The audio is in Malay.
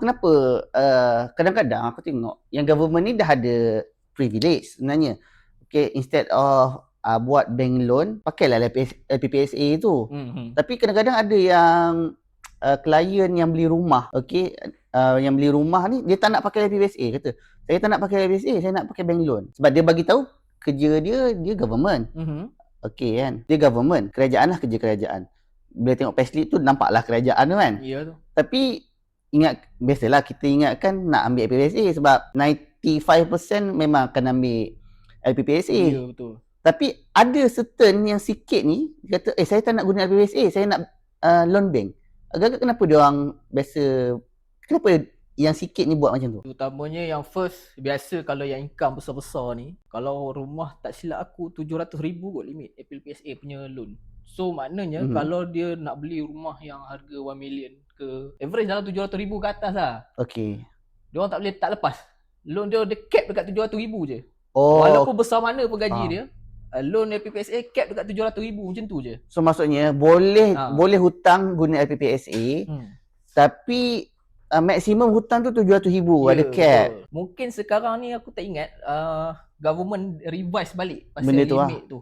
kenapa kadang-kadang aku tengok yang government ni dah ada privilege sebenarnya. Okay, instead of buat bank loan, pakailah LPPSA tu. Tapi kadang-kadang ada yang klien yang beli rumah, okay, yang beli rumah ni dia tak nak pakai LPPSA, kata saya tak nak pakai LPPSA, saya nak pakai bank loan. Sebab dia bagi tahu kerja dia government. Okay kan, dia government, kerajaan lah kerja kerajaan. Bila tengok payslip tu nampaklah kerajaan tu kan. Ya tu. Tapi ingat, biasalah kita ingatkan nak ambil LPPSA sebab 95% memang akan ambil LPPSA. Ya betul. Tapi ada certain yang sikit ni dia kata saya tak nak guna LPPSA, saya nak loan bank. Agak-agak kenapa dia orang biasa, kenapa yang sikit ni buat macam tu? Utamanya yang first, biasa kalau yang income besar-besar ni, kalau rumah tak silap aku 700,000 kot limit LPPSA punya loan. So maknanya kalau dia nak beli rumah yang harga 1 million ke, average dalam 700,000 ke atas lah. Okay. Dia orang tak boleh tak lepas. Loan dia cap dekat 700,000 je. Oh. Walaupun besar mana pun gaji dia, loan LPPSA cap dekat 700,000 macam tu je. So maksudnya boleh hutang guna LPPSA, tapi maksimum hutang tu 700,000 ada cap. Betul. Mungkin sekarang ni aku tak ingat government revise balik pasal benda tu limit tu.